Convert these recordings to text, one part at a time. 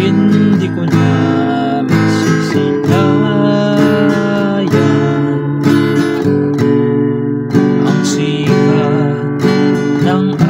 Hindi ko na masisilayan ang sikat ng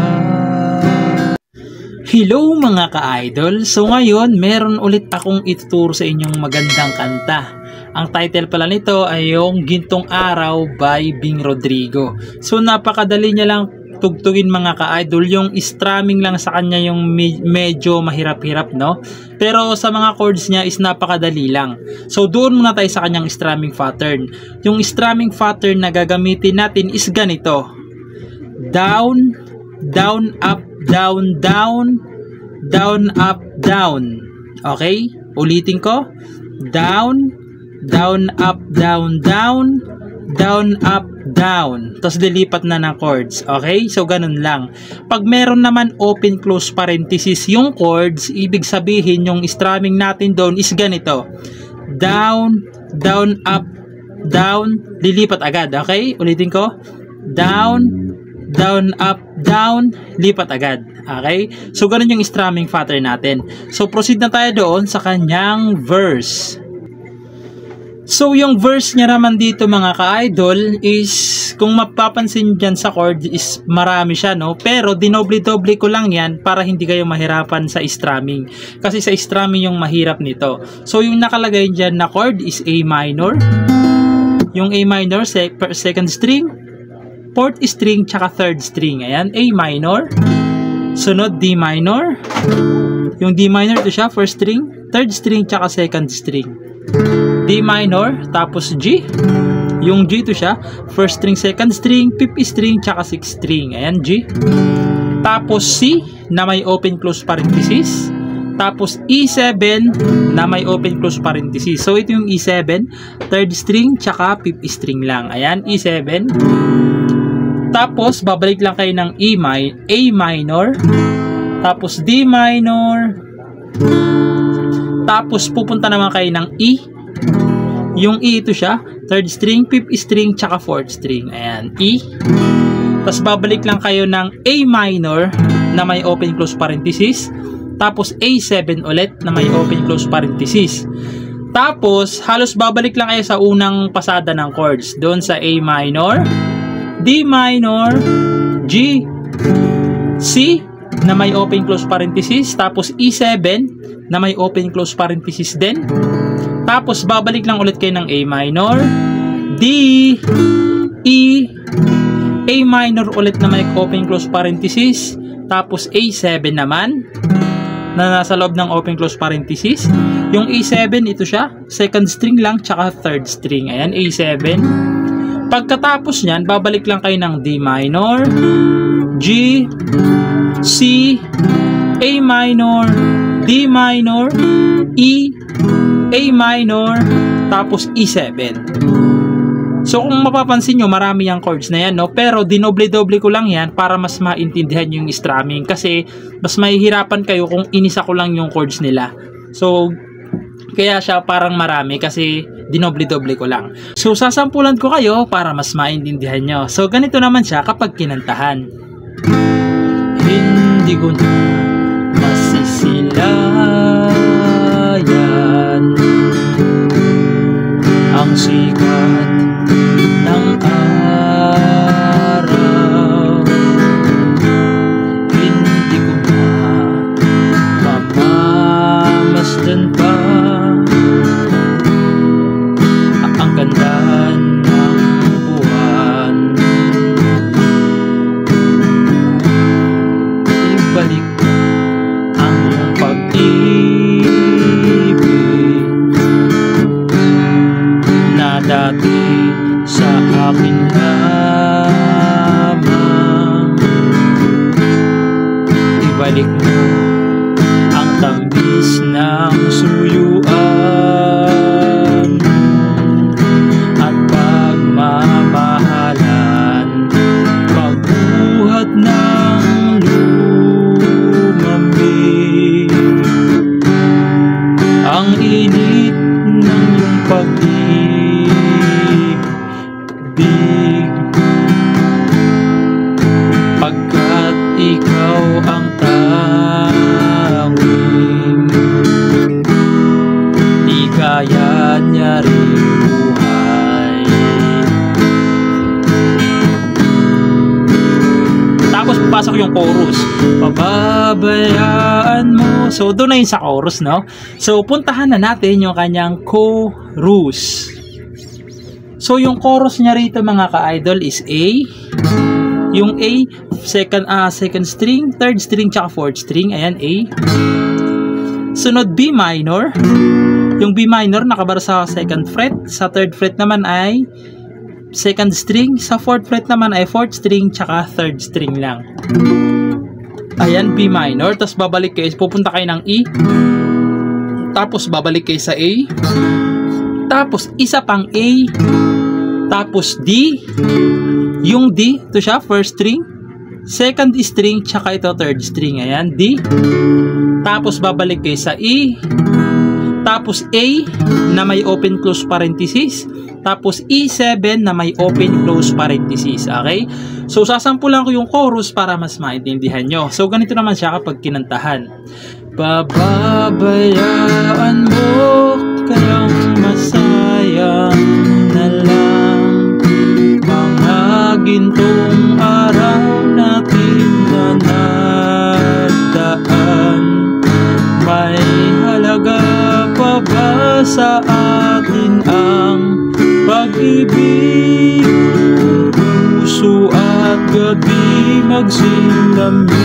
Hello mga ka-idol! So ngayon, meron ulit akong ituturo sa inyong magandang kanta. Ang title pala nito ay yung Gintong Araw by Bing Rodrigo. So napakadali niya lang tugtugin mga ka-idol. Yung strumming lang sa kanya yung medyo mahirap-hirap, no? Pero sa mga chords niya is napakadali lang. So doon muna tayo sa kanyang strumming pattern. Yung strumming pattern na gagamitin natin is ganito. Down, down, up, down, down, down, up, down. Okay? Ulitin ko. Down, down, up, down, down, down, up, down. Tapos lilipat na ng chords. Okay? So, ganun lang. Pag meron naman open, close parenthesis yung chords, ibig sabihin yung strumming natin doon is ganito. Down, down, up, down, lilipat agad. Okay? Ulitin ko. Down, down, up, down, lipat agad. Okay? So, ganun yung strumming pattern natin. So, proceed na tayo doon sa kanyang verse. So, yung verse niya naman dito mga ka-idol is, kung mapapansin dyan sa chord is marami siya, no? Pero, dinoble-doble ko lang yan para hindi kayo mahirapan sa strumming. Kasi sa strumming yung mahirap nito. So, yung nakalagay dyan na chord is A minor. Yung A minor, second string, fourth string, tsaka third string. Ayan, A minor. Sunod, D minor. Yung D minor, ito siya, first string, third string, tsaka second string. D minor, tapos G. Yung G ito siya, first string, second string, fifth string, tsaka sixth string. Ayan, G. Tapos C, na may open close parenthesis. Tapos E7, na may open close parenthesis. So, ito yung E7, third string, tsaka fifth string lang. Ayan, E7. Tapos, babalik lang kayo ng A minor. Tapos, D minor. Tapos, pupunta naman kayo ng E. Yung E ito siya. Third string, fifth string, tsaka fourth string. Ayan, E. Tapos, babalik lang kayo ng A minor na may open close parenthesis. Tapos, A7 ulit na may open close parenthesis. Tapos, halos babalik lang kayo sa unang pasada ng chords. Doon sa A minor, D minor, G, C na may open close parenthesis, tapos E7 na may open close parenthesis din. Tapos babalik lang ulit kayo ng A minor, D, E, A minor ulit na may open close parenthesis, tapos A7 naman na nasa loob ng open close parenthesis. Yung A7 ito siya, second string lang tsaka third string. Ayan, A7. Pagkatapos nyan, babalik lang kayo ng D minor, G, C, A minor, D minor, E, A minor, tapos E7. So, kung mapapansin nyo, marami yung chords na yan, no? Pero, dinoble-doble ko lang yan para mas maintindihan yung strumming. Kasi, mas mahihirapan kayo kung inisa ko lang yung chords nila. So, kaya siya parang marami kasi dinoble-doble ko lang. So, sasampulan ko kayo para mas maintindihan nyo. So, ganito naman siya kapag kinantahan. Hindi ko na masisilayan ang sikat ng araw. Hindi ko na mamamasdan pa ang ganda ng buwan. Ibalik yung chorus. Pababayaan mo. So, doon na yun sa chorus, no? So, puntahan na natin yung kanyang chorus. So, yung chorus niya rito mga ka-idol is A. Yung A, second string, third string, tsaka fourth string. Ayan, A. Sunod, B minor. Yung B minor nakabara sa second fret. Sa third fret naman ay second string. Sa fourth fret naman ay fourth string tsaka third string lang. Ayan, B minor. Tapos babalik kayo. Pupunta kayo ng E. Tapos babalik kayo sa A. Tapos isa pang A. Tapos D. Yung D, ito siya, first string. Second string tsaka ito third string. Ayan, D. Tapos babalik kayo sa E. Tapos A na may open close parenthesis. Tapos E7 na may open close parenthesis. Okay? So sasampulan ko yung chorus para mas maintindihan nyo. So ganito naman siya kapag kinantahan. Pababayaan mo kayang masayang na lang mga gintong araw natin na nagdaan. May halaga pa ba sa atin ang pag-ibig? Puso at gabi magsilamig.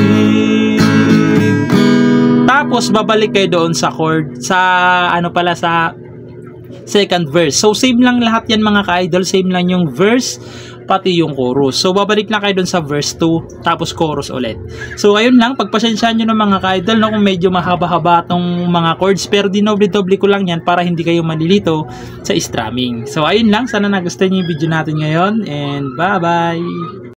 Tapos babalik kayo doon sa chord, sa sa second verse. So same lang lahat yan mga ka-idol, same lang yung verse pati yung chorus. So babalik lang kayo dun sa verse 2 tapos chorus ulit. So ayun lang, pagpasensyaan nyo ng mga ka-idol no, kung medyo mahaba-haba tong mga chords, pero dinoble-doble ko lang yan para hindi kayo malilito sa strumming. So ayun lang, sana nagustuhan nyo yung video natin ngayon and bye bye.